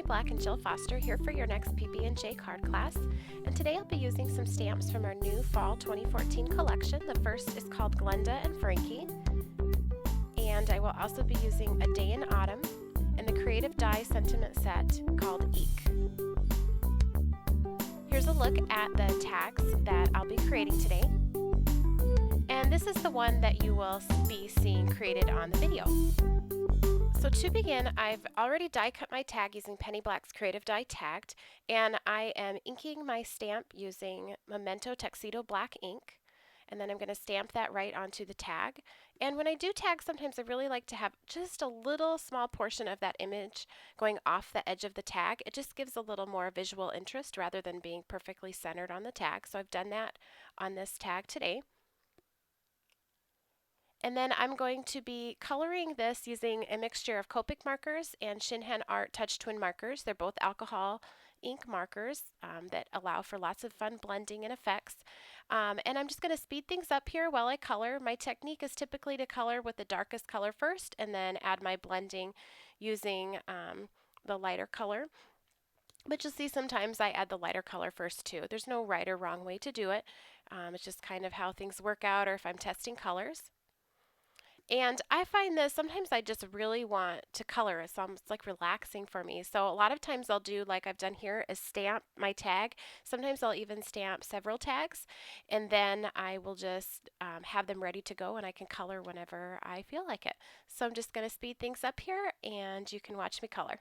Black and Jill Foster here for your next PB&J card class, and today I'll be using some stamps from our new Fall 2014 collection. The first is called Glenda and Frankie, and I will also be using A Day in Autumn and the Creative Die sentiment set called Eek. Here's a look at the tags that I'll be creating today, and this is the one that you will be seeing created on the video. So to begin, I've already die cut my tag using Penny Black's Creative Die Tagged, and I am inking my stamp using Memento Tuxedo Black ink, and then I'm going to stamp that right onto the tag. And when I do tag, sometimes I really like to have just a little small portion of that image going off the edge of the tag. It just gives a little more visual interest rather than being perfectly centered on the tag. So I've done that on this tag today. And then I'm going to be coloring this using a mixture of Copic markers and Shinhan Art Touch Twin markers. They're both alcohol ink markers that allow for lots of fun blending and effects. And I'm just going to speed things up here while I color. My technique is typically to color with the darkest color first and then add my blending using the lighter color. But you'll see sometimes I add the lighter color first too. There's no right or wrong way to do it. It's just kind of how things work out or if I'm testing colors. And I find this, sometimes I just really want to color. It's almost like relaxing for me. So a lot of times I'll do, like I've done here, is stamp my tag. Sometimes I'll even stamp several tags. And then I will just have them ready to go and I can color whenever I feel like it. So I'm just going to speed things up here and you can watch me color.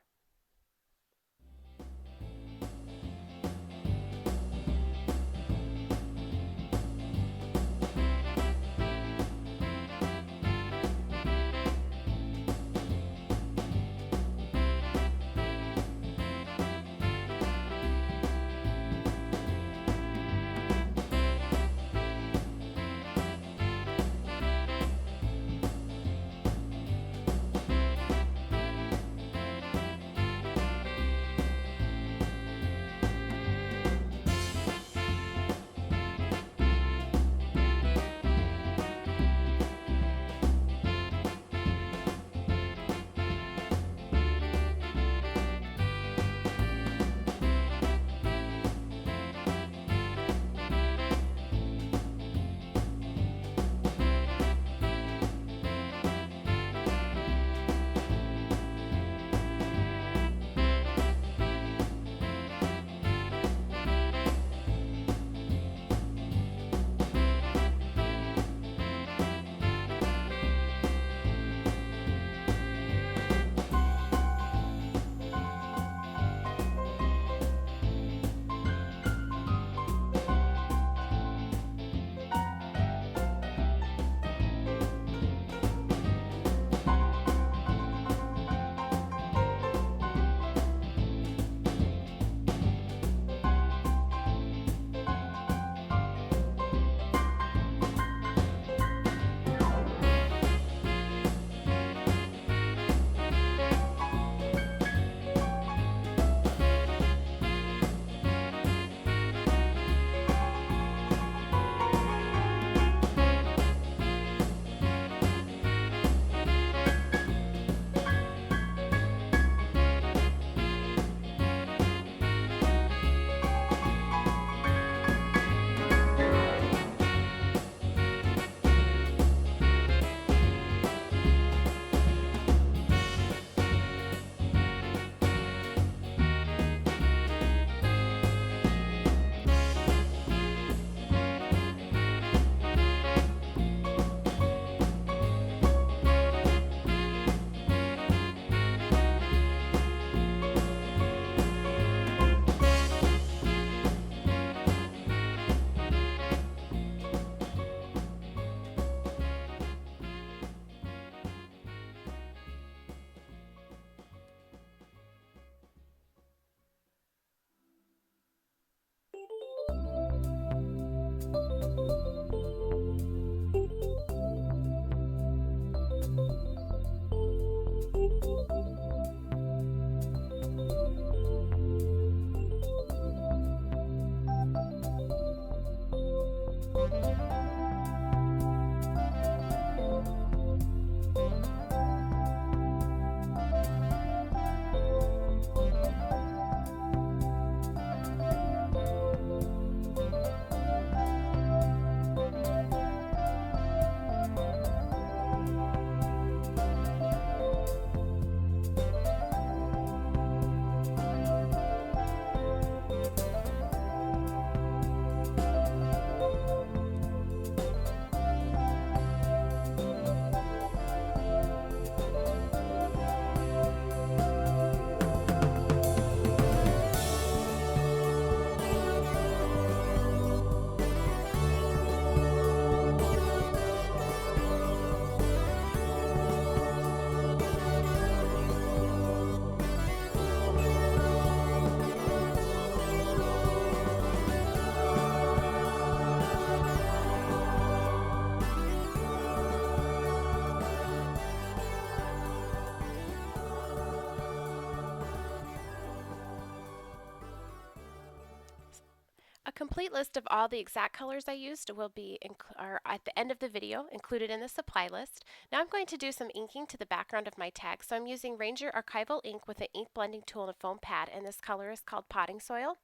complete list of all the exact colors I used will be are at the end of the video, included in the supply list. Now I'm going to do some inking to the background of my tag. So I'm using Ranger Archival ink with an ink blending tool and a foam pad, and this color is called Potting Soil.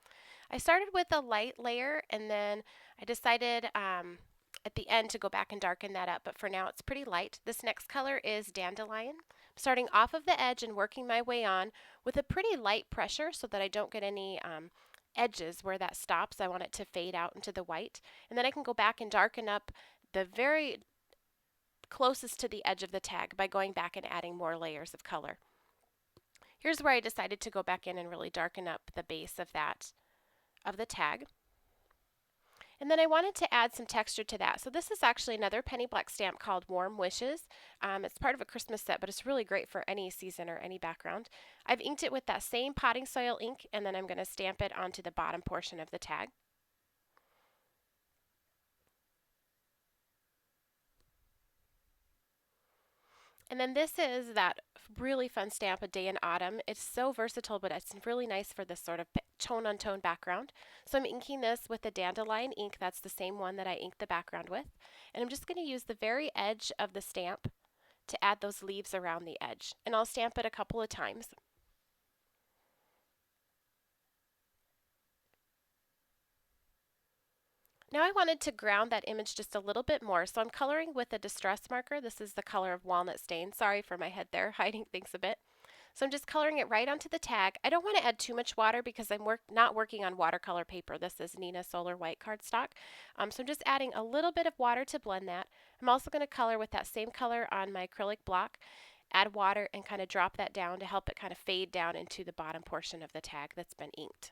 I started with a light layer, and then I decided at the end to go back and darken that up, but for now it's pretty light. This next color is Dandelion. I'm starting off of the edge and working my way on with a pretty light pressure so that I don't get any edges where that stops. I want it to fade out into the white, and then I can go back and darken up the very closest to the edge of the tag by going back and adding more layers of color. Here's where I decided to go back in and really darken up the base of the tag. And then I wanted to add some texture to that. So this is actually another penny black stamp called Warm Wishes. It's part of a Christmas set, but it's really great for any season or any background. I've inked it with that same Potting Soil ink, and then I'm going to stamp it onto the bottom portion of the tag. And then this is that really fun stamp, A Day in Autumn. It's so versatile, but it's really nice for this sort of tone-on-tone background. So I'm inking this with the Dandelion ink. That's the same one that I inked the background with. And I'm just going to use the very edge of the stamp to add those leaves around the edge. And I'll stamp it a couple of times. Now I wanted to ground that image just a little bit more, so I'm coloring with a distress marker. This is the color of Walnut Stain. Sorry for my head there, hiding things a bit. So I'm just coloring it right onto the tag. I don't want to add too much water because I'm not working on watercolor paper. This is Nina Solar White cardstock. So I'm just adding a little bit of water to blend that. I'm also going to color with that same color on my acrylic block, add water, and kind of drop that down to help it kind of fade down into the bottom portion of the tag that's been inked.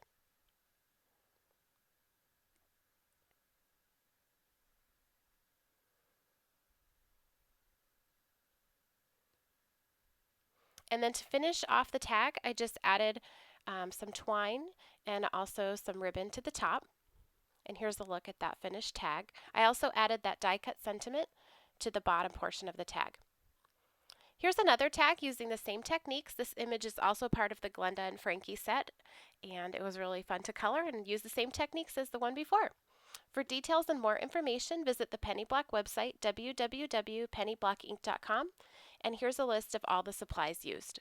And then to finish off the tag, I just added some twine and also some ribbon to the top. And here's a look at that finished tag. I also added that die cut sentiment to the bottom portion of the tag. Here's another tag using the same techniques. This image is also part of the Glenda and Frankie set, and it was really fun to color and use the same techniques as the one before. For details and more information, visit the Penny Black website, www.pennyblacking.com, and here's a list of all the supplies used.